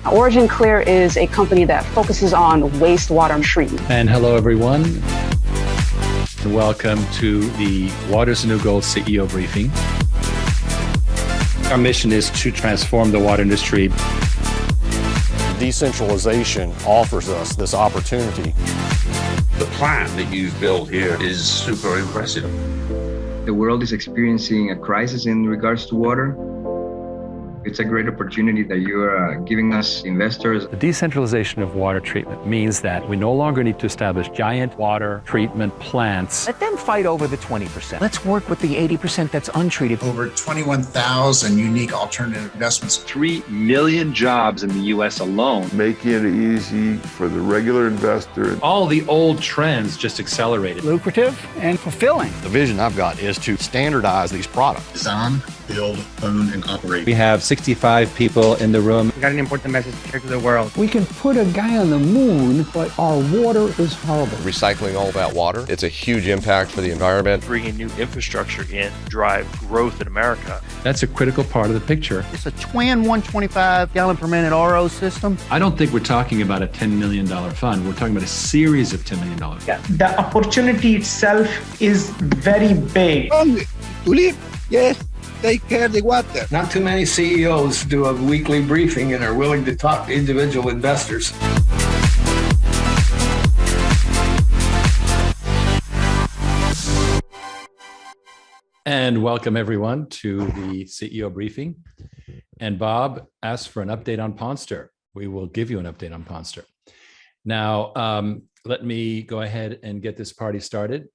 Origin Clear is a company that focuses on wastewater treatment. And hello, everyone. Welcome to the Water is the New Gold CEO briefing. Our mission is to transform the water industry. Decentralization offers us this opportunity. The plan that you've built here is super impressive. The world is experiencing a crisis in regards to water. It's a great opportunity that you are giving us investors. The decentralization of water treatment means that we no longer need to establish giant water treatment plants. Let them fight over the 20%. Let's work with the 80% that's untreated. Over 21,000 unique alternative investments. 3 million jobs in the U.S. alone. Making it easy for the regular investor. All the old trends just accelerated. Lucrative and fulfilling. The vision I've got is to standardize these products. Design, build, own, and operate. We have 65 people in the room. We got an important message to share to the world. We can put a guy on the moon, but our water is horrible. Recycling all about water. It's a huge impact for the environment. Bringing new infrastructure in to drive growth in America. That's a critical part of the picture. It's a twin 125 gallon per minute RO system. I don't think we're talking about a $10 million fund. We're talking about a series of $10 million. Yeah, the opportunity itself is very big. To live, yes. Take care of the water. Not too many CEOs do a weekly briefing and are willing to talk to individual investors. And welcome everyone to the CEO briefing. And Bob asked for an update on Ponster. We will give you an update on Ponster. Now, let me go ahead and get this party started.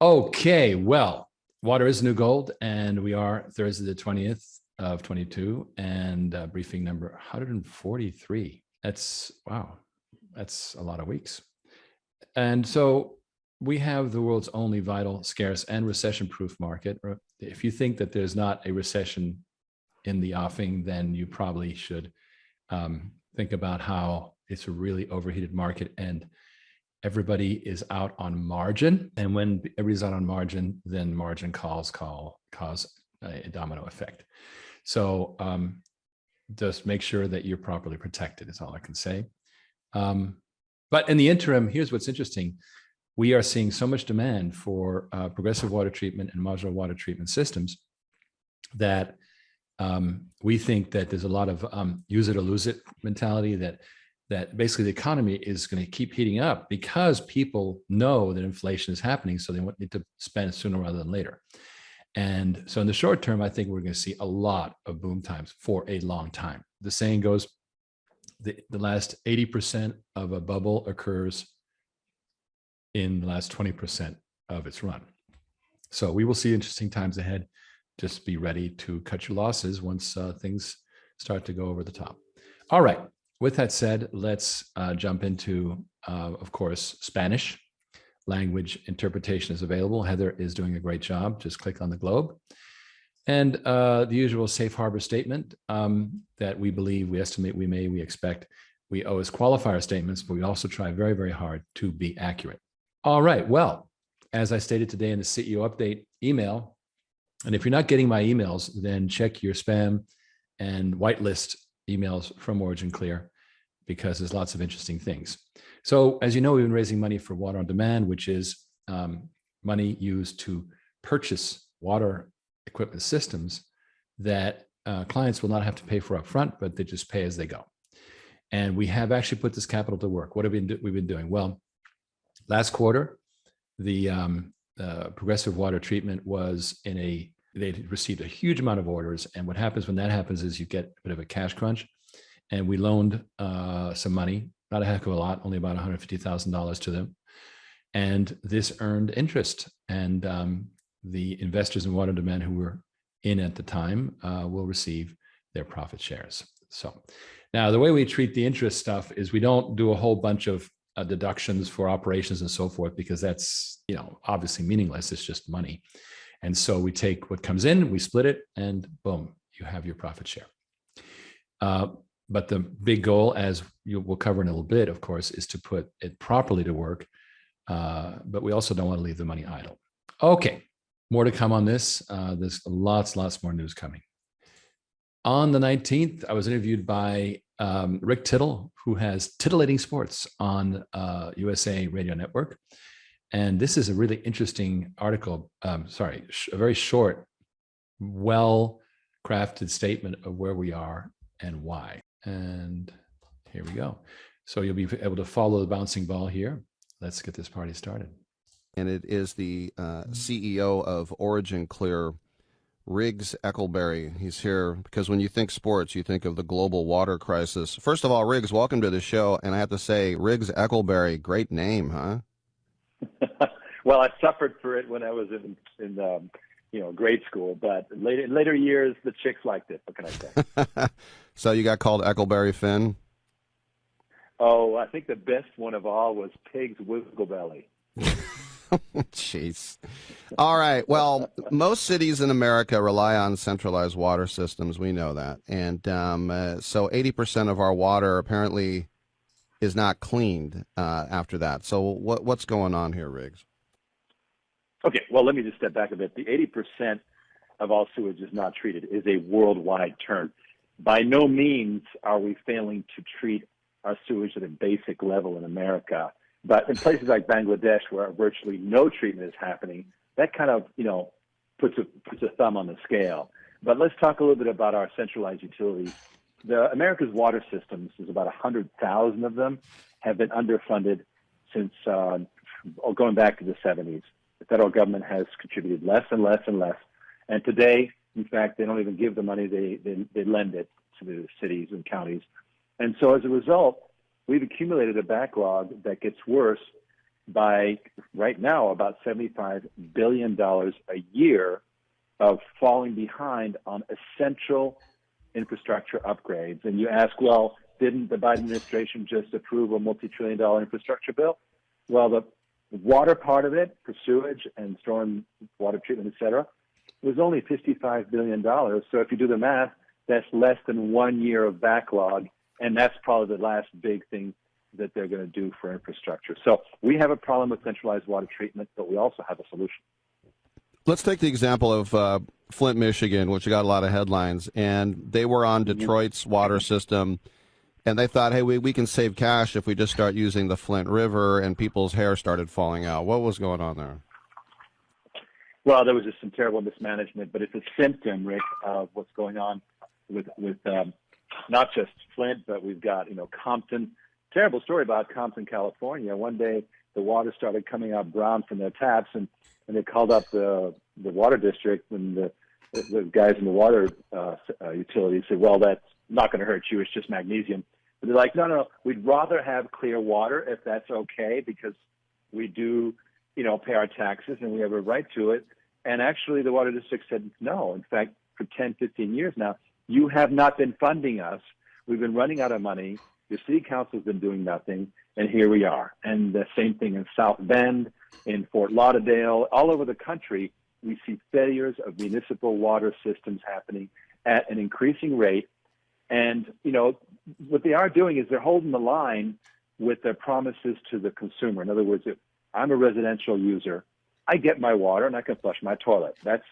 Okay, well, water is new gold, and we are Thursday the 20th of 22, and briefing number 143. That's, wow, that's a lot of weeks. And so we have the world's only vital, scarce, and recession-proof market. If you think that there's not a recession in the offing, then you probably should think about how it's a really overheated market, and everybody is out on margin. And when everybody's out on margin, then margin calls cause a domino effect. So just make sure that you're properly protected is all I can say. But in the interim, here's what's interesting. We are seeing so much demand for progressive water treatment and modular water treatment systems that we think that there's a lot of use it or lose it mentality, that basically the economy is going to keep heating up because people know that inflation is happening, so they need to spend sooner rather than later. And so in the short term, I think we're going to see a lot of boom times for a long time. The saying goes, the last 80% of a bubble occurs in the last 20% of its run. So we will see interesting times ahead. Just be ready to cut your losses once things start to go over the top. All right. With that said, let's jump into, of course, Spanish. Language interpretation is available. Heather is doing a great job. Just click on the globe. And the usual safe harbor statement that we believe, we estimate, we expect. We always qualify our statements, but we also try very, very hard to be accurate. All right. Well, as I stated today in the CEO update email, and if you're not getting my emails, then check your spam and whitelist emails from Origin Clear, because there's lots of interesting things. So as you know, we've been raising money for Water on Demand, which is money used to purchase water equipment systems that clients will not have to pay for upfront, but they just pay as they go. And we have actually put this capital to work. What have we been doing? Well, last quarter, the progressive water treatment was they received a huge amount of orders. And what happens when that happens is you get a bit of a cash crunch. And we loaned some money, not a heck of a lot, only about $150,000 to them. And this earned interest. And the investors in Water on Demand who were in at the time will receive their profit shares. So now the way we treat the interest stuff is we don't do a whole bunch of deductions for operations and so forth, because that's, obviously meaningless. It's just money. And so we take what comes in, we split it, and boom, you have your profit share. But the big goal, as we'll cover in a little bit, of course, is to put it properly to work. But we also don't want to leave the money idle. Okay, more to come on this. There's lots more news coming. On the 19th, I was interviewed by Rick Tittle, who has Titillating Sports on USA Radio Network. And this is a really interesting article, a very short, well-crafted statement of where we are and why. And here we go. So you'll be able to follow the bouncing ball here. Let's get this party started. And it is the CEO of Origin Clear, Riggs Eckelberry. He's here because when you think sports, you think of the global water crisis. First of all, Riggs, welcome to the show. And I have to say, Riggs Eckelberry, great name, huh? Well, I suffered for it when I was in grade school, but in later years, the chicks liked it. What can I say? So you got called Eckelberry Finn? Oh, I think the best one of all was Pig's Wiggleberry. Jeez. All right. Well, most cities in America rely on centralized water systems. We know that. And so 80% of our water apparently is not cleaned after that. So what's going on here, Riggs? Okay. Well, let me just step back a bit. The 80% of all sewage is not treated is a worldwide term. By no means are we failing to treat our sewage at a basic level in America. But in places like Bangladesh, where virtually no treatment is happening, that kind of, puts a thumb on the scale. But let's talk a little bit about our centralized utilities. America's water systems, there's about 100,000 of them, have been underfunded since going back to the 70s. The federal government has contributed less and less and less. And today, in fact, they don't even give the money, they lend it to the cities and counties. And so as a result, we've accumulated a backlog that gets worse by, right now, about $75 billion a year of falling behind on essential infrastructure upgrades. And you ask, well, didn't the Biden administration just approve a multi-trillion-dollar infrastructure bill? Well, the water part of it, for sewage and storm water treatment, et cetera, was only $55 billion. So if you do the math, that's less than 1 year of backlog. And that's probably the last big thing that they're going to do for infrastructure. So we have a problem with centralized water treatment, but we also have a solution. Let's take the example of Flint, Michigan, which got a lot of headlines. And they were on Detroit's water system. And they thought, hey, we can save cash if we just start using the Flint River, and people's hair started falling out. What was going on there? Well, there was just some terrible mismanagement, but it's a symptom, Rick, of what's going on with not just Flint, but we've got, Compton. Terrible story about Compton, California. One day the water started coming out brown from their taps, and they called up the water district, and the guys in the water utility said, well, that's not going to hurt you. It's just magnesium. But they're like, no, we'd rather have clear water if that's okay, because we do, pay our taxes and we have a right to it. And actually the water district said, no, in fact, for 10, 15 years now, you have not been funding us. We've been running out of money. Your city council's been doing nothing, and here we are. And the same thing in South Bend, in Fort Lauderdale, all over the country, we see failures of municipal water systems happening at an increasing rate. And, what they are doing is they're holding the line with their promises to the consumer. In other words, if I'm a residential user, I get my water and I can flush my toilet. They're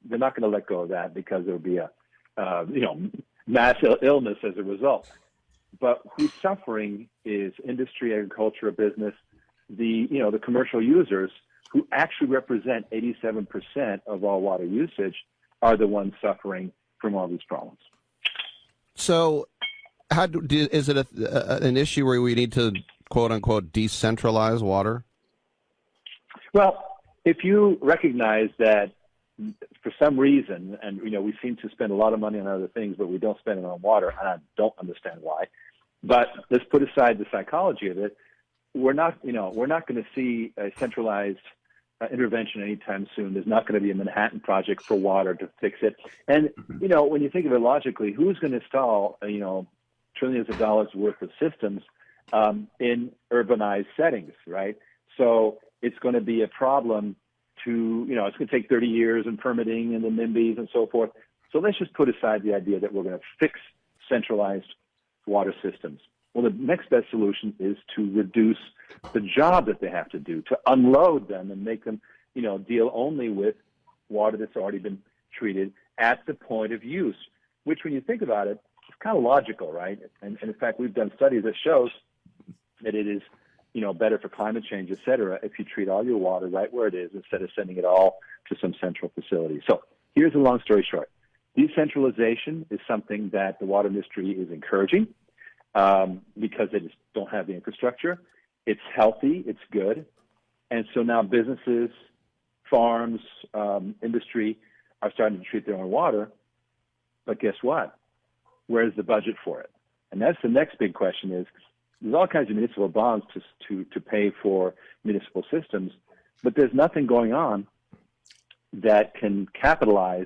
not going to let go of that, because there will be a mass illness as a result. But who's suffering is industry, agriculture, business, the commercial users, who actually represent 87% of all water usage, are the ones suffering from all these problems. So is it an issue where we need to, quote unquote, decentralize water? Well, if you recognize that for some reason, and we seem to spend a lot of money on other things, but we don't spend it on water, and I don't understand why. But let's put aside the psychology of it. We're not going to see a centralized intervention anytime soon. There's not going to be a Manhattan Project for water to fix it. And when you think of it logically, who's going to install trillions of dollars worth of systems in urbanized settings, right? So it's going to be a problem to, it's going to take 30 years and permitting and the NIMBYs and so forth. So let's just put aside the idea that we're going to fix centralized water systems. Well, the next best solution is to reduce the job that they have to do, to unload them and make them, deal only with water that's already been treated at the point of use. which when you think about it, it's kind of logical, right? And in fact, we've done studies that shows that it is, better for climate change, et cetera, if you treat all your water right where it is instead of sending it all to some central facility. So here's a long story short. Decentralization is something that the water industry is encouraging because they just don't have the infrastructure. It's healthy, it's good. And so now businesses, farms, industry are starting to treat their own water. But guess what? Where's the budget for it? And that's the next big question is, there's all kinds of municipal bonds to pay for municipal systems, but there's nothing going on that can capitalize.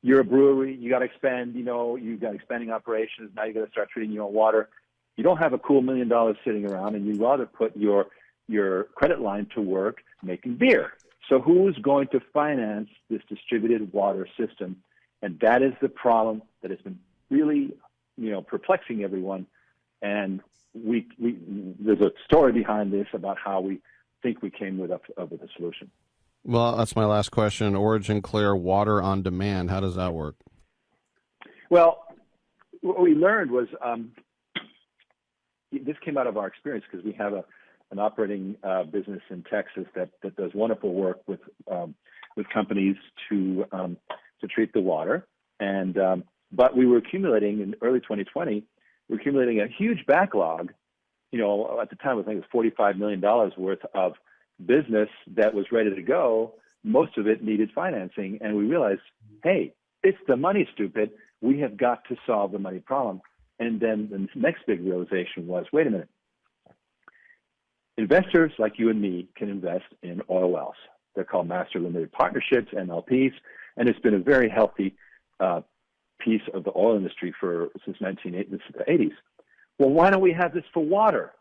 You're a brewery, you got to expand, you've got expanding operations, now you got to start treating your own water. You don't have a cool $1 million sitting around, and you'd rather put your credit line to work making beer. So who's going to finance this distributed water system? And that is the problem that has been really, perplexing everyone. And there's a story behind this about how we think we came up with a solution. Well, that's my last question. Origin Clear Water on Demand. How does that work? Well, what we learned was this came out of our experience because we have an operating business in Texas that does wonderful work with companies to treat the water. And but we were accumulating in early 2020. We're accumulating a huge backlog. At the time, I think it was $45 million worth of business that was ready to go. Most of it needed financing, and we realized, hey, it's the money, stupid. We have got to solve the money problem. And then the next big realization was, wait a minute. Investors like you and me can invest in oil wells. They're called master limited partnerships, MLPs, and it's been a very healthy piece of the oil industry since the 80s. Well, why don't we have this for water?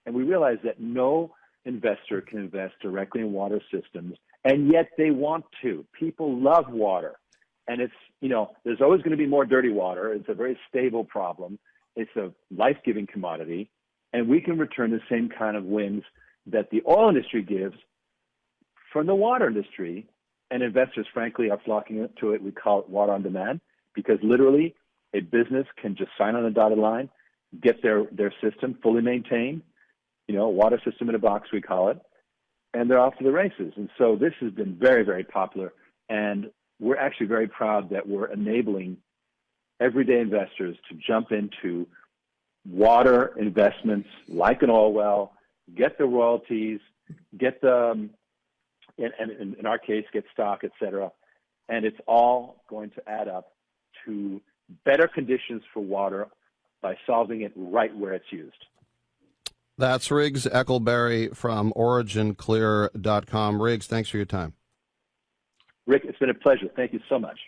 And we realized that no investor can invest directly in water systems, and yet they want to. People love water. And it's, there's always going to be more dirty water. It's a very stable problem. It's a life-giving commodity. And we can return the same kind of wins that the oil industry gives from the water industry. And investors, frankly, are flocking to it. We call it water on demand because literally a business can just sign on a dotted line, get their system fully maintained, water system in a box, we call it, and they're off to the races. And so this has been very, very popular. And we're actually very proud that we're enabling everyday investors to jump into water investments like an oil well, get the royalties, get the, and in our case, get stock, et cetera. And it's all going to add up to better conditions for water by solving it right where it's used. That's Riggs Eckelberry from OriginClear.com. Riggs, thanks for your time. Rick, it's been a pleasure. Thank you so much.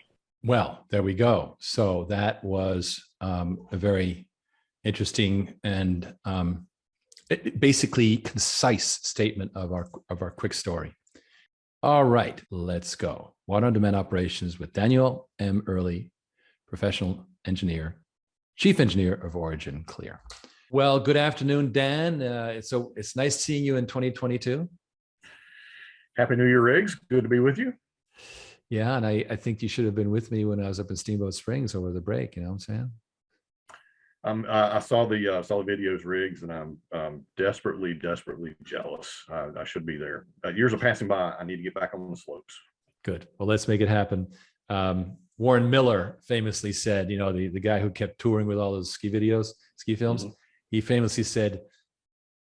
Well, there we go. So that was a very interesting and basically concise statement of our quick story. All right, let's go. Water on Demand Operations with Daniel M. Early, professional engineer, chief engineer of Origin Clear. Well, good afternoon, Dan. So it's nice seeing you in 2022. Happy New Year, Riggs. Good to be with you. Yeah, and I think you should have been with me when I was up in Steamboat Springs over the break. You know what I'm saying? I saw the videos, Riggs, and I'm desperately jealous. I should be there. Years are passing by. I need to get back on the slopes. Good. Well, let's make it happen. Warren Miller famously said, the guy who kept touring with all those ski films, mm-hmm. He famously said,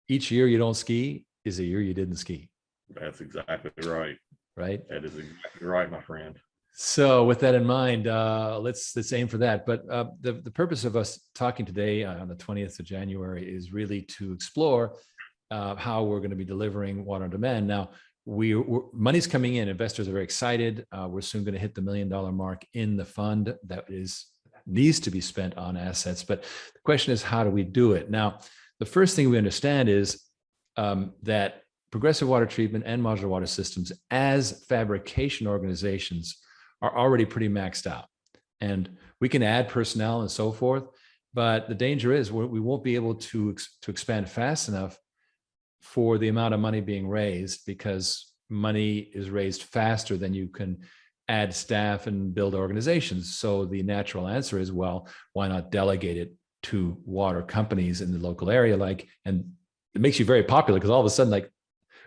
each year you don't ski is a year you didn't ski. That's exactly right. Right? That is exactly right, my friend. So with that in mind, let's aim for that. But the purpose of us talking today on the 20th of January is really to explore how we're going to be delivering water on demand. Now, money's coming in. Investors are very excited. We're soon going to hit the $1 million mark in the fund that needs to be spent on assets. But the question is, how do we do it? Now, the first thing we understand is that progressive water treatment and modular water systems as fabrication organizations are already pretty maxed out. And we can add personnel and so forth, but the danger is we won't be able to expand fast enough for the amount of money being raised, because money is raised faster than you can add staff and build organizations. So the natural answer is, well, why not delegate it to water companies in the local area? And it makes you very popular because all of a sudden, like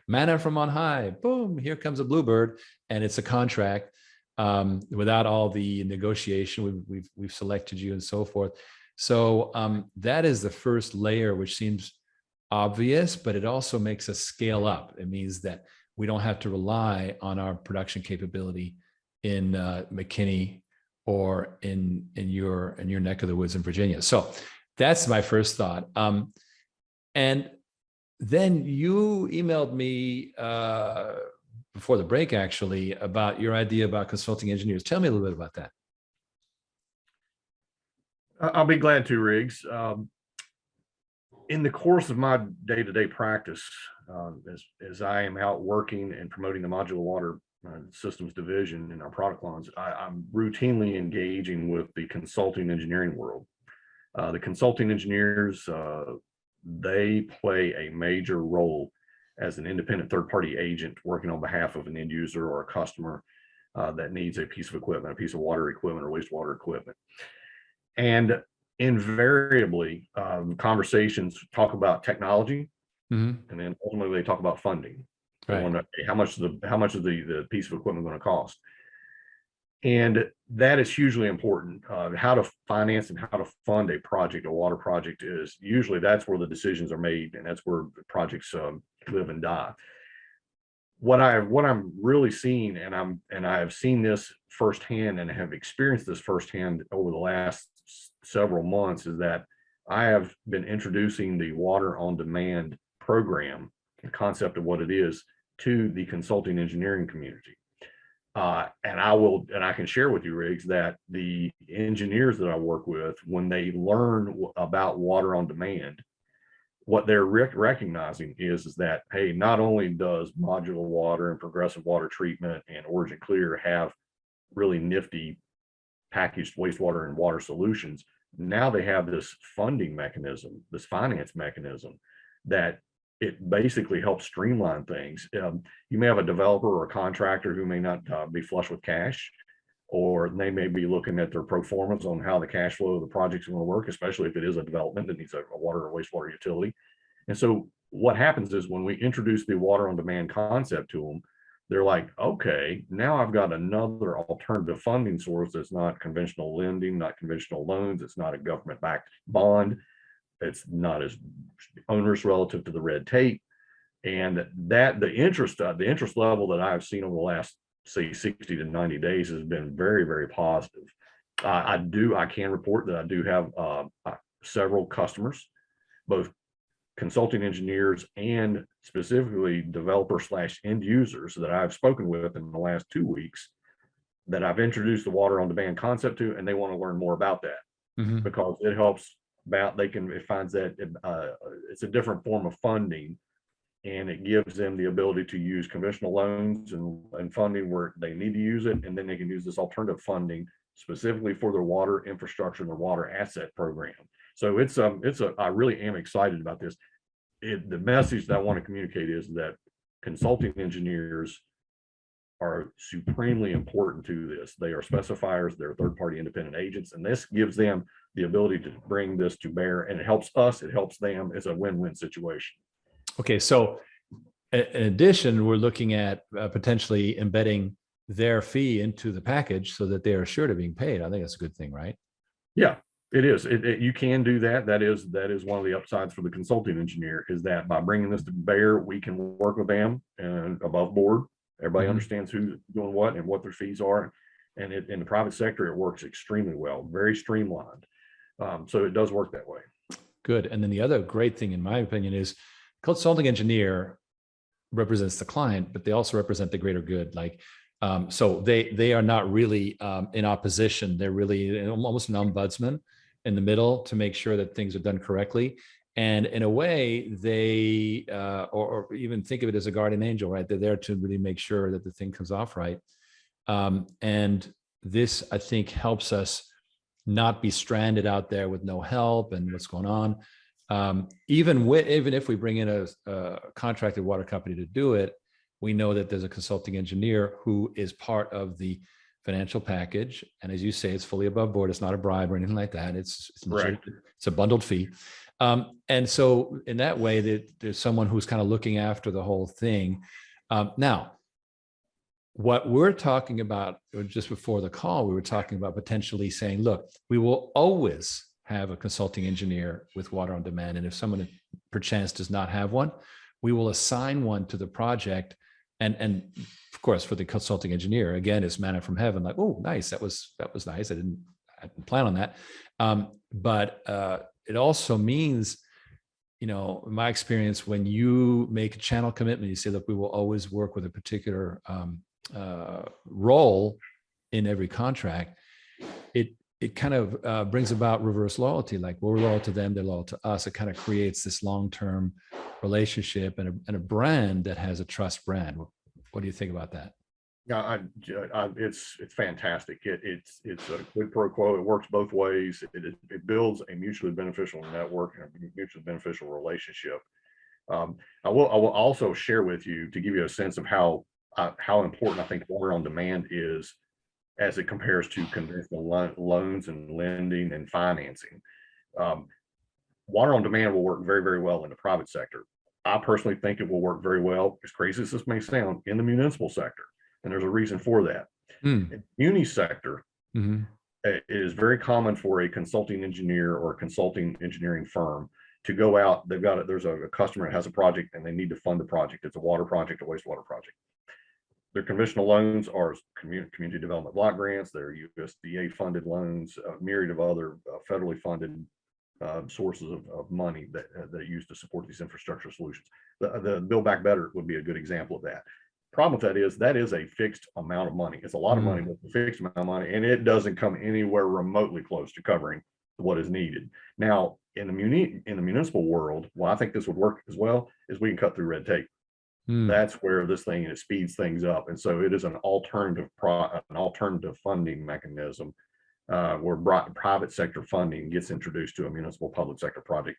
manna from on high, boom, here comes a bluebird, and it's a contract without all the negotiation. We've selected you and so forth. So that is the first layer, which seems obvious, but it also makes us scale up. It means that we don't have to rely on our production capability in McKinney or in your neck of the woods in Virginia. So that's my first thought. And then you emailed me before the break, actually, about your idea about consulting engineers. Tell me a little bit about that. I'll be glad to, Riggs. In the course of my day-to-day practice, as I am out working and promoting the modular water systems division in our product lines, I'm routinely engaging with the consulting engineering world. The consulting engineers, they play a major role as an independent third-party agent working on behalf of an end user or a customer that needs a piece of equipment, a piece of water equipment or wastewater equipment. And invariably, conversations talk about technology, and then ultimately they talk about funding. Right. How much is the piece of equipment going to cost? And that is hugely important. How to finance and how to fund a project, a water project, is usually that's where the decisions are made, and that's where the projects live and die. What I'm really seeing, and I have seen this firsthand and have experienced this firsthand over the last several months, is that I have been introducing the water on demand program, the concept of what it is, to the consulting engineering community. And I can share with you, Riggs, that the engineers that I work with, when they learn about water on demand, what they're recognizing is that, hey, not only does modular water and progressive water treatment and Origin Clear have really nifty packaged wastewater and water solutions, now they have this funding mechanism, this finance mechanism, that it basically helps streamline things. You may have a developer or a contractor who may not be flush with cash, or they may be looking at their pro formas on how the cash flow of the project is going to work, especially if it is a development that needs a water or wastewater utility. And so what happens is when we introduce the water on demand concept to them, they're like, okay, now I've got another alternative funding source that's not conventional lending, not conventional loans. It's not a government-backed bond. It's not as onerous relative to the red tape. And that the interest level that I've seen over the last, say, 60 to 90 days has been very, very positive. I can report that I do have several customers, both consulting engineers and specifically developer/end users that I've spoken with in the last 2 weeks, that I've introduced the water on demand concept to, and they want to learn more about that because it helps about, it finds that it's a different form of funding, and it gives them the ability to use conventional loans and funding where they need to use it, and then they can use this alternative funding specifically for their water infrastructure and their water asset program. So I really am excited about this. The message that I want to communicate is that consulting engineers are supremely important to this. They are specifiers, they're third-party independent agents, and this gives them the ability to bring this to bear, and it helps us, it helps them. It's a win-win situation. Okay, so in addition, we're looking at potentially embedding their fee into the package so that they are assured of being paid. I think that's a good thing, right? Yeah, it is. You can do that. That is one of the upsides for the consulting engineer, is that by bringing this to bear, we can work with them and above board. Everybody understands who's doing what and what their fees are. And in the private sector, it works extremely well, very streamlined. So it does work that way. Good. And then the other great thing, in my opinion, is consulting engineer represents the client, but they also represent the greater good. So they are not really in opposition. They're really almost an ombudsman in the middle to make sure that things are done correctly. And in a way, they, or even think of it as a guardian angel, right? They're there to really make sure that the thing comes off right. And this, I think, helps us not be stranded out there with no help and what's going on. Even if we bring in a contracted water company to do it, we know that there's a consulting engineer who is part of the financial package. And as you say, it's fully above board. It's not a bribe or anything like that. It's Right. it's a bundled fee. And so in that way, there's someone who's kind of looking after the whole thing. Now, what we're talking about, just before the call, we were talking about potentially saying, look, we will always have a consulting engineer with water on demand. And if someone perchance does not have one, we will assign one to the project. And of course, for the consulting engineer, again, it's manna from heaven. Like, oh, nice, that was nice. I didn't plan on that. But it also means, in my experience, when you make a channel commitment, you say, look, we will always work with a particular role in every contract. It kind of brings about reverse loyalty. Like, we're loyal to them, they're loyal to us. It kind of creates this long-term relationship and a brand that has a trust brand. What do you think about that? Yeah, it's fantastic. It's a quid pro quo. It works both ways. It builds a mutually beneficial network and a mutually beneficial relationship. I will also share with you, to give you a sense of how important I think water on demand is as it compares to conventional loans and lending and financing. Water on demand will work very, very well in the private sector. I personally think it will work very well, as crazy as this may sound, in the municipal sector. And there's a reason for that. In the muni sector, it is very common for a consulting engineer or a consulting engineering firm to go out. There's a customer that has a project and they need to fund the project. It's a water project, a wastewater project. Their conventional loans are community development block grants. They're USDA funded loans, a myriad of other federally funded sources of money that use to support these infrastructure solutions. The Build Back Better would be a good example of that. Problem with that is a fixed amount of money. It's a lot of money, but it's a fixed amount of money, and it doesn't come anywhere remotely close to covering what is needed. Now, in the municipal world, well, I think this would work as well, is we can cut through red tape. That's where this thing, it speeds things up, and so it is an alternative funding mechanism where private sector funding gets introduced to a municipal public sector project.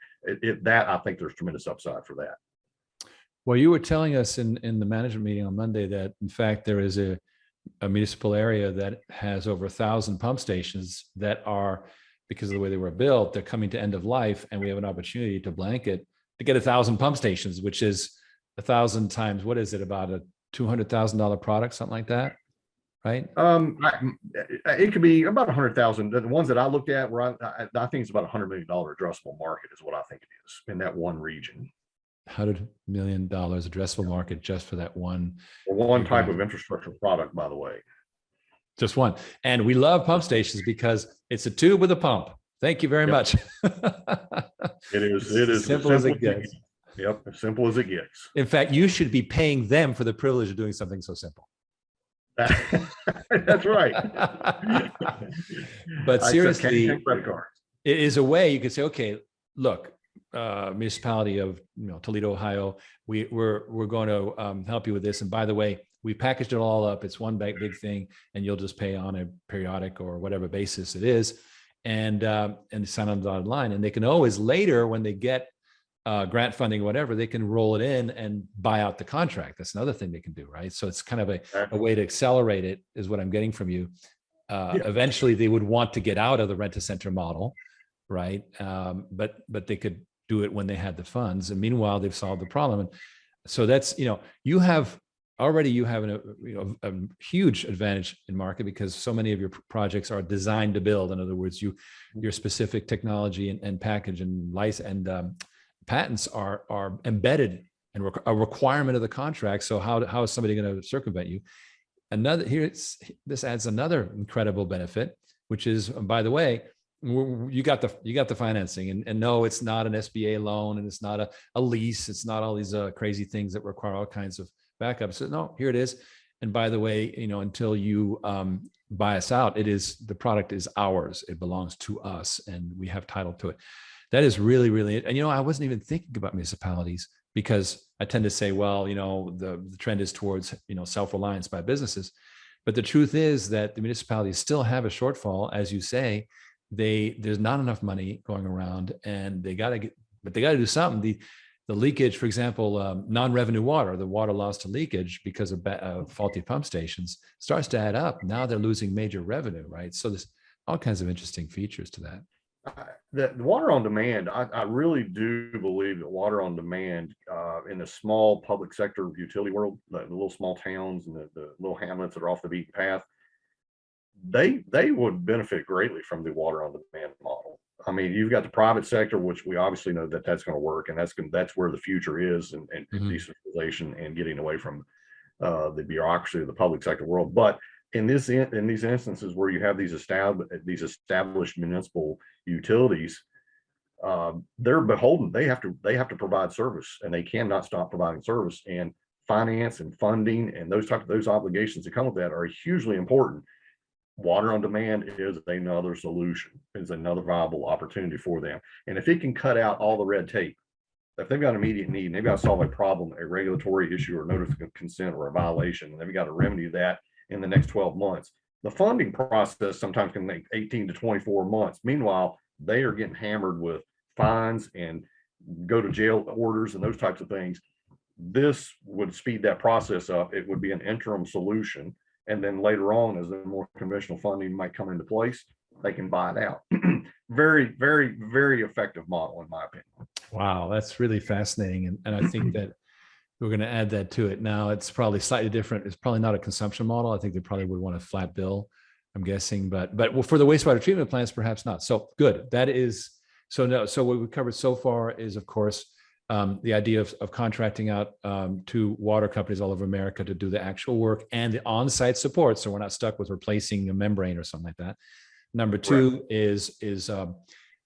That I think there's tremendous upside for that. Well, you were telling us in the management meeting on Monday that, in fact, there is a municipal area that has over 1,000 pump stations that are, because of the way they were built, they're coming to end of life, and we have an opportunity to blanket to get 1,000 pump stations, which is 1,000 times, what is it, about a $200,000 product, something like that, right? It could be about 100,000. The ones that I looked at were, I think it's about $100 million addressable market is what I think it is in that one region. $100 million addressable market just for that one. For one type of infrastructure product, by the way. Just one. And we love pump stations because it's a tube with a pump. Thank you very much. It is as simple as it gets. Yep, as simple as it gets. In fact, you should be paying them for the privilege of doing something so simple. That's right. But seriously, it is a way you could say, okay, look, municipality of Toledo, Ohio, we're going to help you with this. And by the way, we packaged it all up. It's one big thing, and you'll just pay on a periodic or whatever basis it is, and sign on the dotted line. And they can always later, when they get grant funding, whatever, they can roll it in and buy out the contract. That's another thing they can do, right? So it's kind of a way to accelerate it, is what I'm getting from you. Eventually, they would want to get out of the rent-a-center model, right? But they could do it when they had the funds, and meanwhile, they've solved the problem. And so that's, you have a huge advantage in market, because so many of your projects are designed to build. In other words, your specific technology and package and license and patents are embedded and a requirement of the contract. So how is somebody going to circumvent you? This adds another incredible benefit, which is, by the way, you got the financing, and no, it's not an SBA loan, and it's not a lease. It's not all these crazy things that require all kinds of backups. So no, here it is. And by the way, until you buy us out, the product is ours. It belongs to us, and we have title to it. That is really, really, and I wasn't even thinking about municipalities, because I tend to say, well, the trend is towards self-reliance by businesses, but the truth is that the municipalities still have a shortfall, as you say. There's not enough money going around, and they got to do something. the leakage, for example, non-revenue water, the water lost to leakage because of faulty pump stations, starts to add up. Now they're losing major revenue, right? So there's all kinds of interesting features to that. The water on demand, I really do believe that water on demand in the small public sector utility world, the little small towns and the little hamlets that are off the beaten path, they would benefit greatly from the water on demand model. I mean, you've got the private sector, which we obviously know that that's going to work, and that's where the future is, and decentralization and getting away from the bureaucracy of the public sector world. But in these instances where you have these established municipal utilities, they're beholden. They have to provide service, and they cannot stop providing service. And finance and funding and those obligations that come with that are hugely important. Water on demand is another solution, is another viable opportunity for them. And if it can cut out all the red tape, if they've got immediate need and they've got to solve a problem, a regulatory issue or notice of consent or a violation, and they've got to remedy that in the next 12 months. The funding process sometimes can take 18 to 24 months. Meanwhile, they are getting hammered with fines and go to jail orders and those types of things. This would speed that process up. It would be an interim solution. And then later on, as the more conventional funding might come into place, they can buy it out. Very, very, very effective model, in my opinion. Wow, that's really fascinating. And I think that we're going to add that to it. Now, it's probably slightly different. It's probably not a consumption model. I think they probably would want a flat bill, I'm guessing. But for the wastewater treatment plants, perhaps not. So good. That is, so no. So what we've covered so far is, of course, the idea of contracting out to water companies all over America to do the actual work and the on-site support, so we're not stuck with replacing a membrane or something like that. Number two is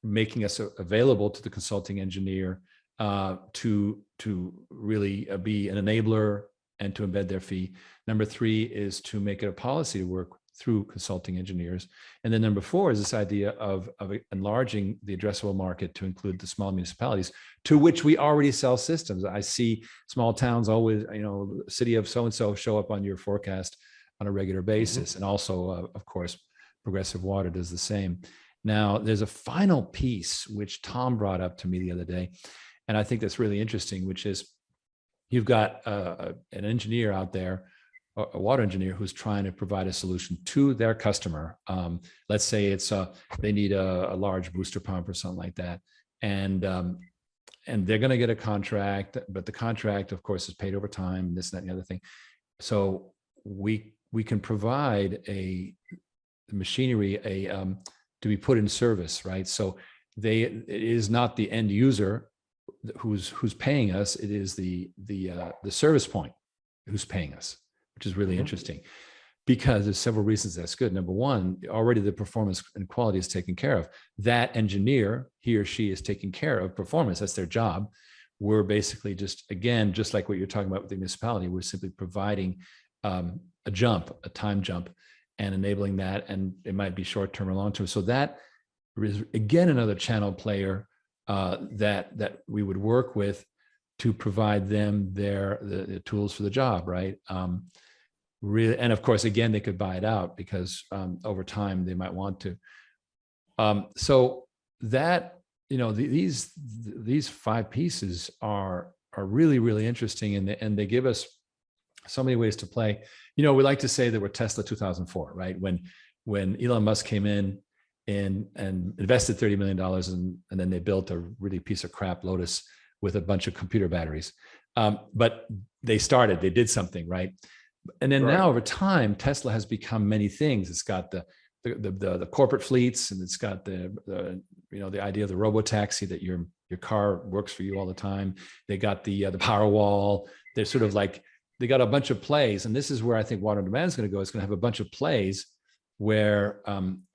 making us available to the consulting engineer to really be an enabler and to embed their fee. Number three is to make it a policy to work through consulting engineers. And then number four is this idea of enlarging the addressable market to include the small municipalities to which we already sell systems. I see small towns always, city of so-and-so show up on your forecast on a regular basis. And also, of course, Progressive Water does the same. Now, there's a final piece which Tom brought up to me the other day, and I think that's really interesting, which is you've got an engineer out there, a water engineer, who's trying to provide a solution to their customer. Let's say it's they need a large booster pump or something like that, and they're going to get a contract, but the contract, of course, is paid over time, this, that, and the other thing. So we can provide the machinery to be put in service, right? So it is not the end user who's paying us; it is the service point who's paying us, which is really interesting, because there's several reasons that's good. Number one, already the performance and quality is taken care of. That engineer, he or she, is taking care of performance. That's their job. We're basically just like what you're talking about with the municipality, we're simply providing a time jump, and enabling that. And it might be short-term or long-term. So that is, again, another channel player that we would work with to provide them the tools for the job, right? Really, and of course, again, they could buy it out because over time they might want to. So that, these five pieces are really, really interesting, and they give us so many ways to play. We like to say that we're Tesla 2004, right? When Elon Musk came in and invested $30 million and then they built a really piece of crap Lotus with a bunch of computer batteries. But they did something, right? And then now over time, Tesla has become many things. It's got the corporate fleets, and it's got the idea of the robo-taxi, that your car works for you all the time. They got the power wall. They're sort of like, they got a bunch of plays. And this is where I think water on demand is going to go. It's going to have a bunch of plays where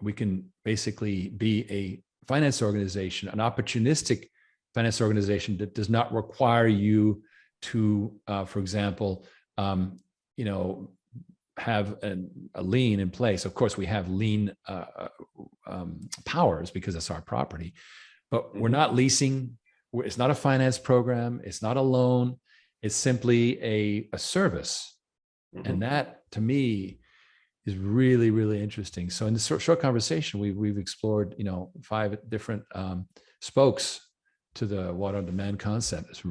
we can basically be a finance organization, an opportunistic finance organization that does not require you to, for example, have a lien in place. Of course, we have lien powers because it's our property, but we're not leasing. It's not a finance program. It's not a loan. It's simply a service. And that, to me, is really, really interesting. So in this short conversation, we've explored, 5 different spokes the water on demand concept. It's,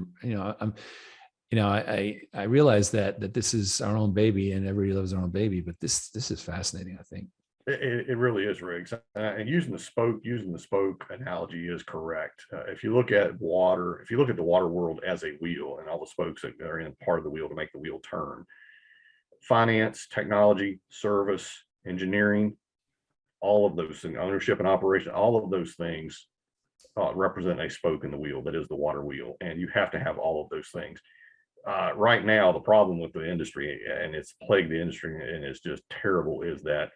I realize that this is our own baby and everybody loves their own baby, but this is fascinating, I think. It really is, Riggs. And using the spoke analogy is correct. If you look at the water world as a wheel and all the spokes that are in part of the wheel to make the wheel turn, finance, technology, service, engineering, all of those things, ownership and operation, all of those things represent a spoke in the wheel that is the water wheel. And you have to have all of those things. Right now, the problem with the industry, and it's plagued the industry and it's just terrible, is that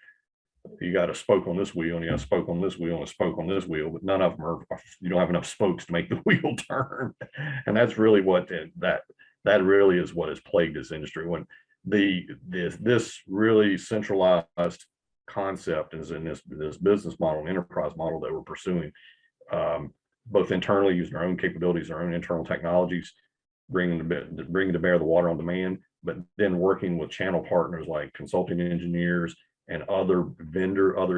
you got a spoke on this wheel and you got a spoke on this wheel and a spoke on this wheel, but none of them you don't have enough spokes to make the wheel turn. And that's really that really is what has plagued this industry. When this really centralized concept is in this business model and enterprise model that we're pursuing, both internally using our own capabilities, our own internal technologies, bringing to bear the water on demand, but then working with channel partners like consulting engineers and other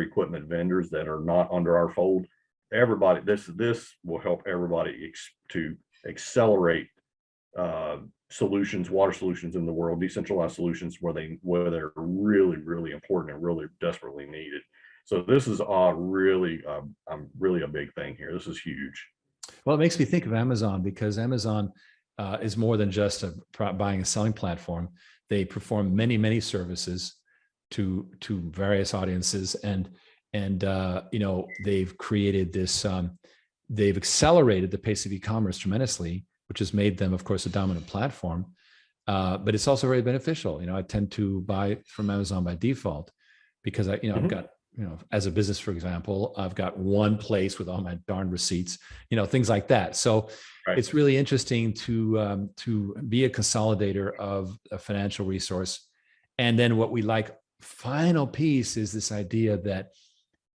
equipment vendors that are not under our fold. Everybody, this will help everybody to accelerate water solutions in the world, decentralized solutions where they're really, really important and really desperately needed. So this is really a big thing here. This is huge. Well, it makes me think of Amazon, because Amazon is more than just a buying and selling platform. They perform many, many services to various audiences, and they've created this. They've accelerated the pace of e-commerce tremendously, which has made them, of course, a dominant platform. But it's also very beneficial. I tend to buy from Amazon by default because I've got, as a business, for example, I've got one place with all my darn receipts, things like that. So It's really interesting to be a consolidator of a financial resource. And then what we like, final piece, is this idea that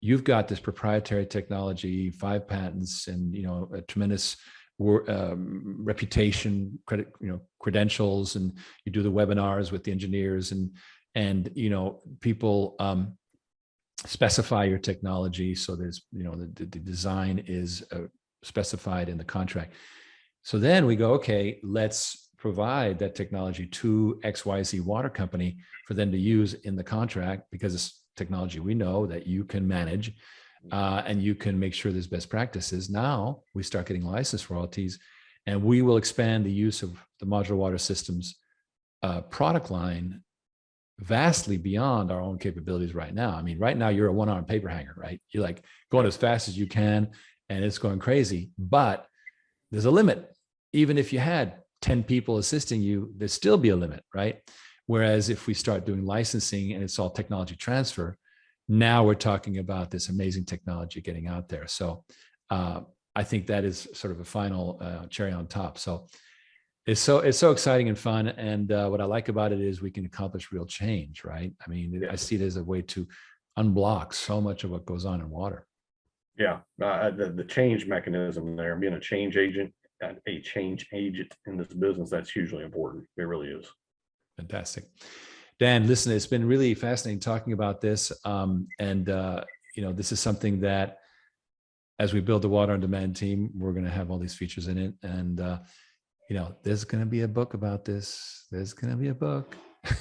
you've got this proprietary technology, 5 patents, and a tremendous reputation, credentials, and you do the webinars with the engineers, and people specify your technology. So there's the design is specified in the contract. So then we go, okay, let's provide that technology to XYZ water company for them to use in the contract, because it's technology we know that you can manage, and you can make sure there's best practices. Now we start getting license royalties, and we will expand the use of the modular water systems product line vastly beyond our own capabilities right now. I mean, right now you're a one-arm paper hanger, right? You're like going as fast as you can, and it's going crazy, but there's a limit. Even if you had 10 people assisting you, there'd still be a limit, right? Whereas if we start doing licensing and it's all technology transfer, now we're talking about this amazing technology getting out there. So I think that is sort of a final cherry on top. So it's so exciting and fun. And what I like about it is we can accomplish real change, right? I mean, I see it as a way to unblock so much of what goes on in water. Yeah, the change mechanism there, being a change agent in this business, that's hugely important. It really is. Fantastic. Dan, listen, it's been really fascinating talking about this. This is something that, as we build the water on demand team, we're going to have all these features in it. And, there's going to be a book about this. There's going to be a book.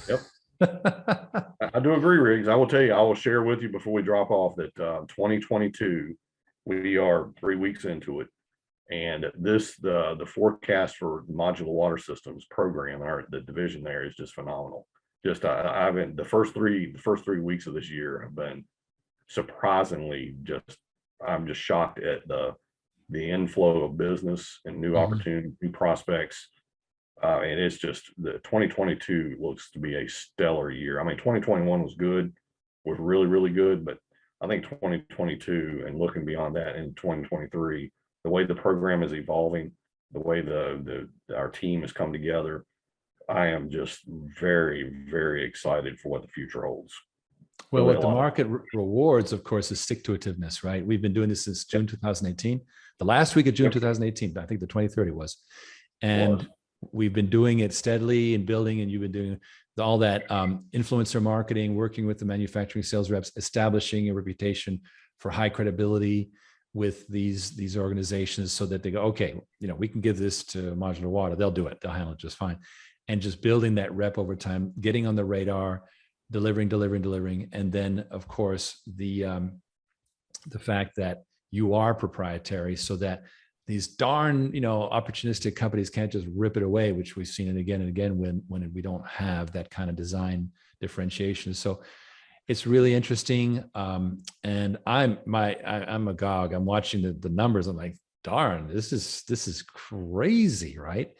Yep. I do agree, Riggs. I will tell you, I will share with you before we drop off that 2022, we are 3 weeks into it. And the forecast for the modular water systems program, the division there, is just phenomenal. Just I've been the first three weeks of this year have been surprisingly I'm just shocked at the inflow of business and new opportunity, new prospects. And it's just the 2022 looks to be a stellar year. I mean, 2021 was really, really good, but I think 2022 and looking beyond that in 2023, the way the program is evolving, the way our team has come together, I am just very, very excited for what the future holds. Well, what the market rewards, of course, is stick-to-itiveness, right? We've been doing this since June 2018, the last week of June 2018, I think the 23rd it was. And we've been doing it steadily and building, and you've been doing all that influencer marketing, working with the manufacturing sales reps, establishing a reputation for high credibility with these organizations so that they go, okay, we can give this to Modular Water. They'll do it. They'll handle it just fine. And just building that rep over time, getting on the radar, delivering. And then, of course, the fact that you are proprietary so that these darn, opportunistic companies can't just rip it away, which we've seen it again and again when we don't have that kind of design differentiation. So it's really interesting. And I'm agog. I'm watching the numbers. I'm like, darn, this is crazy, right?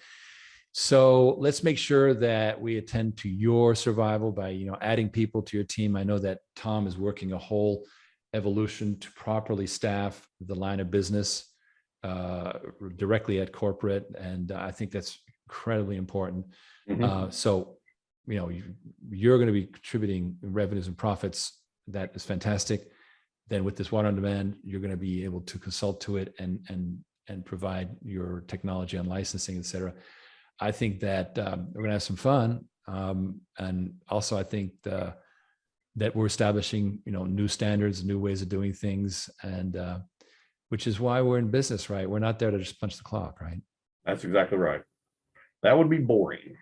So let's make sure that we attend to your survival by, adding people to your team. I know that Tom is working a whole evolution to properly staff the line of business directly at corporate. And I think that's incredibly important. So, you're going to be contributing revenues and profits. That is fantastic. Then with this water on demand, you're going to be able to consult to it and provide your technology on licensing, et cetera. I think that we're going to have some fun. And also I think that we're establishing, new standards, new ways of doing things, and which is why we're in business, right? We're not there to just punch the clock, right? That's exactly right. That would be boring.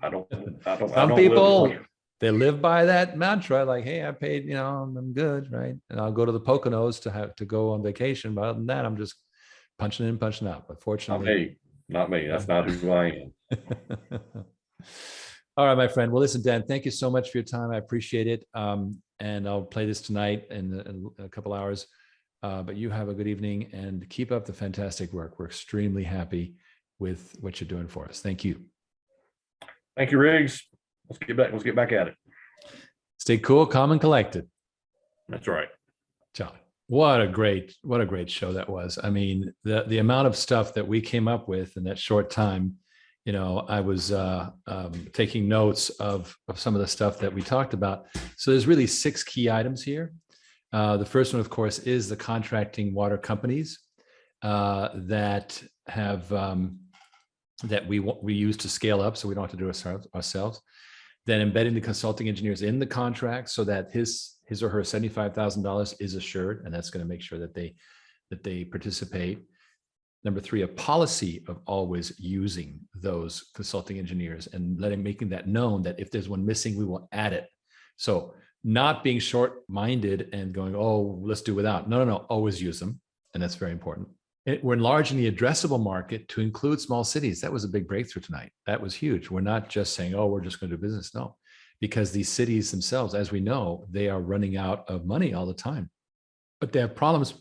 Some people, they live by that mantra, like, hey, I paid, I'm good, right? And I'll go to the Poconos to go on vacation. But other than that, I'm just punching in, punching out. But fortunately, not me. That's not who I am. All right, my friend. Well, listen, Dan, thank you so much for your time. I appreciate it. And I'll play this tonight in a couple hours. But you have a good evening and keep up the fantastic work. We're extremely happy with what you're doing for us. Thank you. Thank you, Riggs. Let's get back at it. Stay cool, calm, and collected. That's right. John, what a great show that was. I mean, the amount of stuff that we came up with in that short time, I was taking notes of some of the stuff that we talked about. So there's really 6 key items here. The first one, of course, is the contracting water companies that have that we use to scale up, so we don't have to do it ourselves. Then embedding the consulting engineers in the contract so that his or her $75,000 is assured, and that's going to make sure that they participate. Number 3, a policy of always using those consulting engineers and making that known that if there's one missing, we will add it. So not being short-minded and going, oh, let's do without. No, always use them, and that's very important. We're enlarging the addressable market to include small cities. That was a big breakthrough tonight. That was huge. We're not just saying, oh, we're just going to do business. No, because these cities themselves, as we know, they are running out of money all the time. But they have problems.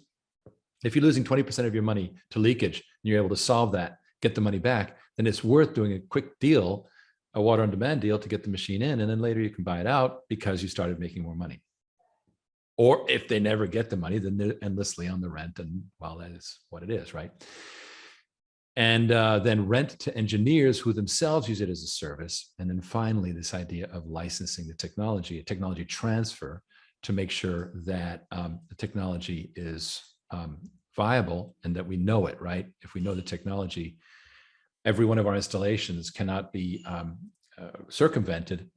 If you're losing 20% of your money to leakage and you're able to solve that, get the money back, then it's worth doing a quick deal, a water on demand deal to get the machine in. And then later you can buy it out because you started making more money. Or if they never get the money, then they're endlessly on the rent. And well, that is what it is, right? And then rent to engineers who themselves use it as a service. And then finally, this idea of licensing the technology, a technology transfer to make sure that the technology is viable and that we know it, right? If we know the technology, every one of our installations cannot be circumvented.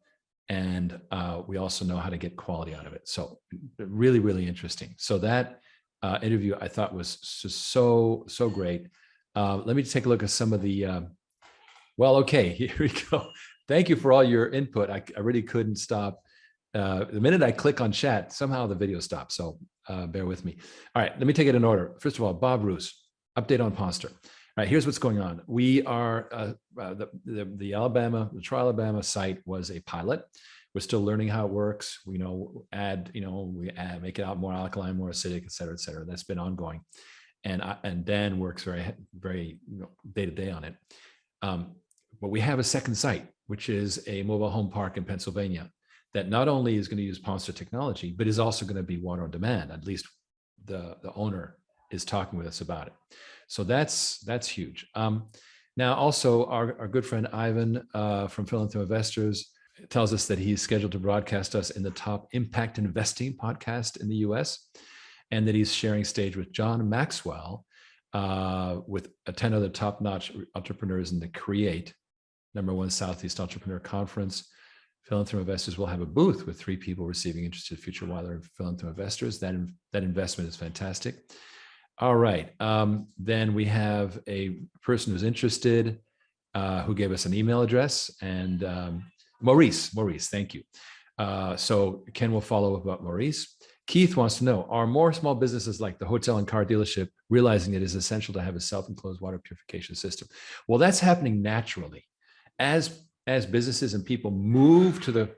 And we also know how to get quality out of it. So really, really interesting. So that interview I thought was just so great. Let me take a look at some of the, well, okay, here we go. Thank you for all your input. I really couldn't stop. The minute I click on chat, somehow the video stops. So bear with me. All right, let me take it in order. First of all, Bob Roos, update on Ponster. All right, here's what's going on. We are, the Alabama site was a pilot. We're still learning how it works. We make it out more alkaline, more acidic, et cetera, et cetera. That's been ongoing. And Dan works very day to day on it. But we have a second site, which is a mobile home park in Pennsylvania that not only is going to use Ponster technology, but is also going to be water on demand. At least the owner is talking with us about it. So that's huge. Now, also our good friend Ivan from Philanthropic Investors tells us that he's scheduled to broadcast us in the top impact investing podcast in the US, and that he's sharing stage with John Maxwell with 10 other top-notch entrepreneurs in the Create #1 Southeast Entrepreneur Conference. Philanthropic Investors will have a booth with 3 people receiving interested future Wilder Philanthropic Investors. That investment is fantastic. All right. Then we have a person who's interested who gave us an email address, and Maurice, thank you. So Ken will follow up about Maurice. Keith wants to know, are more small businesses like the hotel and car dealership realizing it is essential to have a self-enclosed water purification system? Well, that's happening naturally. As businesses and people move to the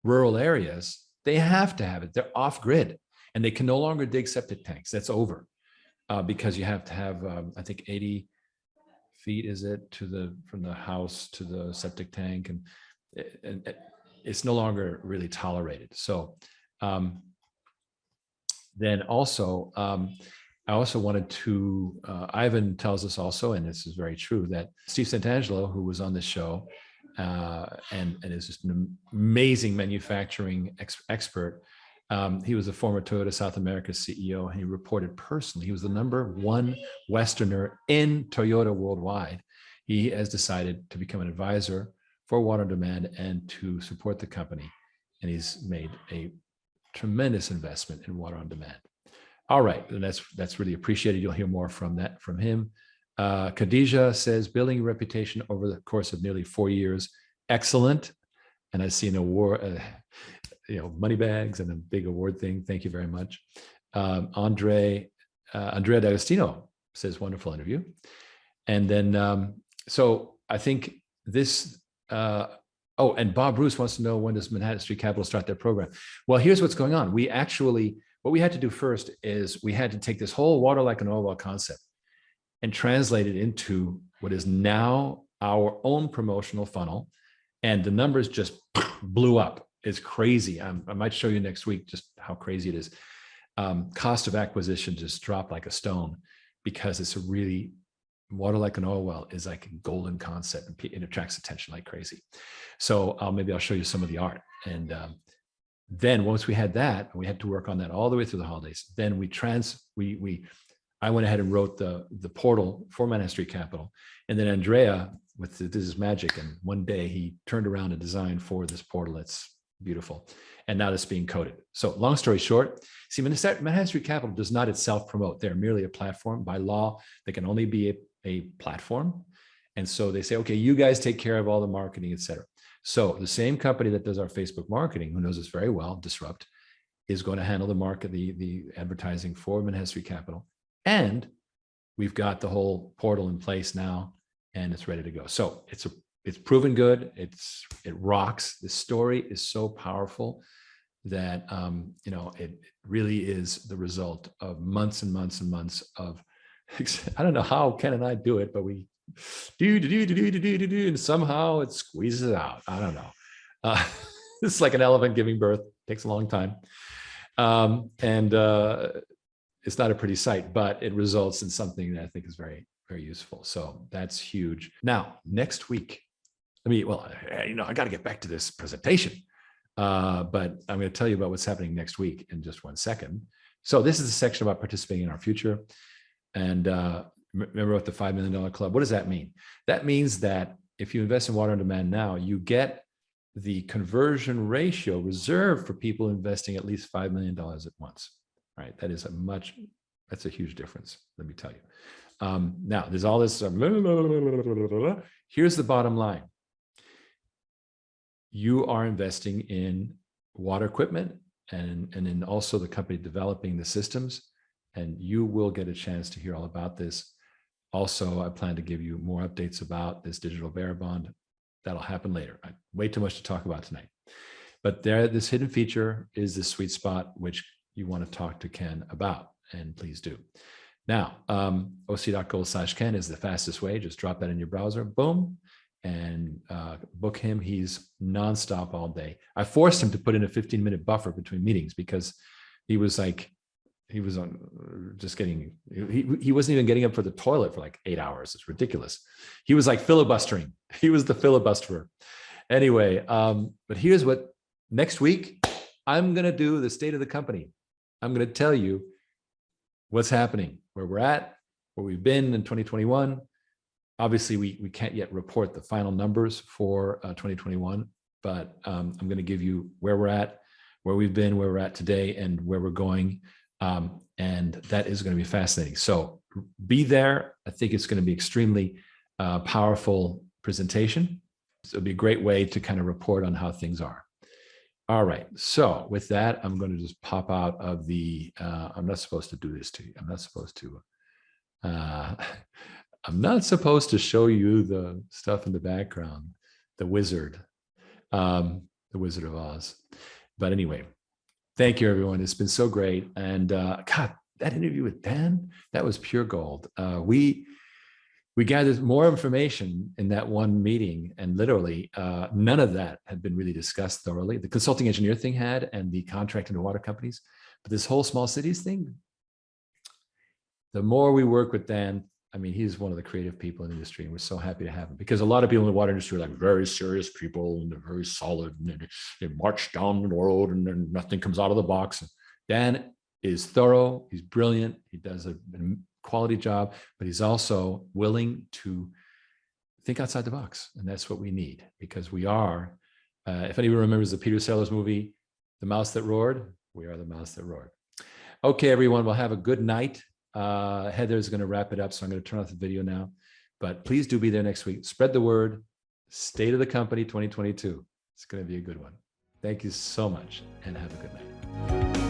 rural areas, they have to have it. They're off grid and they can no longer dig septic tanks. That's over because you have to have, I think 80 feet is it from the house to the septic tank, and it's no longer really tolerated. So then also, I also wanted to, Ivan tells us also, and this is very true, that Steve Santangelo, who was on this show and is just an amazing manufacturing expert, he was a former Toyota South America CEO, and he reported personally, he was the #1 Westerner in Toyota worldwide. He has decided to become an advisor for Water on Demand and to support the company. And he's made a tremendous investment in Water on Demand. All right, and that's really appreciated. You'll hear more from him. Khadija says, building a reputation over the course of nearly 4 years, excellent. And I see an award, money bags and a big award thing. Thank you very much. Andrea D'Agostino says, wonderful interview. And then, so I think this, and Bob Bruce wants to know, when does Manhattan Street Capital start their program? Well, here's what's going on. What we had to do first is we had to take this whole water like an oil well concept and translate it into what is now our own promotional funnel. And the numbers just blew up. It's crazy. I might show you next week just how crazy it is. Cost of acquisition just dropped like a stone because it's a really, water like an oil well is like a golden concept and it attracts attention like crazy. So maybe I'll show you some of the art. And then once we had that, we had to work on that all the way through the holidays. Then I went ahead and wrote the portal for Manhattan Street Capital. And then Andrea, this is magic. And one day he turned around a design for this portal. It's beautiful. And now that's being coded. So long story short, see, Manhattan Street Capital does not itself promote. They're merely a platform. By law, they can only be a platform. And so they say, okay, you guys take care of all the marketing, et cetera. So the same company that does our Facebook marketing, who knows us very well, Disrupt, is going to handle the advertising for Manhattan Street Capital. And we've got the whole portal in place now, and it's ready to go. So it's proven good. It rocks. The story is so powerful that it really is the result of months and months and months of, I don't know how Ken and I do it, but we do, and somehow it squeezes it out. I don't know. It's like an elephant giving birth. Takes a long time. It's not a pretty sight, but it results in something that I think is very, very useful. So that's huge. Now, next week, I got to get back to this presentation, but I'm going to tell you about what's happening next week in just 1 second. So this is a section about participating in our future. And remember what the $5 million club, what does that mean? That means that if you invest in Water on Demand now, you get the conversion ratio reserved for people investing at least $5 million at once, right? That's a huge difference, let me tell you. Now, there's all this, here's the bottom line. You are investing in water equipment and in also the company developing the systems, and you will get a chance to hear all about this. Also, I plan to give you more updates about this digital bearer bond. That'll happen later. Way too much to talk about tonight. But this hidden feature is this sweet spot, which you want to talk to Ken about, and please do. Now, oc.gold/Ken is the fastest way. Just drop that in your browser, boom, and book him. He's nonstop all day. I forced him to put in a 15-minute buffer between meetings because he wasn't even getting up for the toilet for like 8 hours. It's ridiculous. He was like filibustering. He was the filibusterer. Anyway, but here's what next week I'm going to do: the state of the company. I'm going to tell you what's happening, where we're at, where we've been in 2021. Obviously, we can't yet report the final numbers for 2021, but I'm going to give you where we're at, where we've been, where we're at today, and where we're going. And that is going to be fascinating. So be there. I think it's going to be extremely powerful presentation. So it'll be a great way to kind of report on how things are. All right. So with that, I'm going to just pop out of the, I'm not supposed to do this to you. I'm not supposed to, I'm not supposed to show you the stuff in the background, the Wizard of Oz. But anyway, thank you, everyone. It's been so great. And God, that interview with Dan, that was pure gold. We gathered more information in that one meeting, and literally none of that had been really discussed thoroughly. The consulting engineer thing had, and the contracting to water companies, but this whole small cities thing, the more we work with Dan, I mean, he's one of the creative people in the industry, and we're so happy to have him, because a lot of people in the water industry are like very serious people, and they're very solid, and they march down the road, and then nothing comes out of the box. Dan is thorough, he's brilliant, he does a quality job, but he's also willing to think outside the box. And that's what we need, because we are, if anyone remembers the Peter Sellers movie, The Mouse That Roared, we are the mouse that roared. Okay, everyone, we'll have a good night. Heather's going to wrap it up, so I'm going to turn off the video now. But please do be there next week. Spread the word. State of the Company 2022. It's going to be a good one. Thank you so much, and have a good night.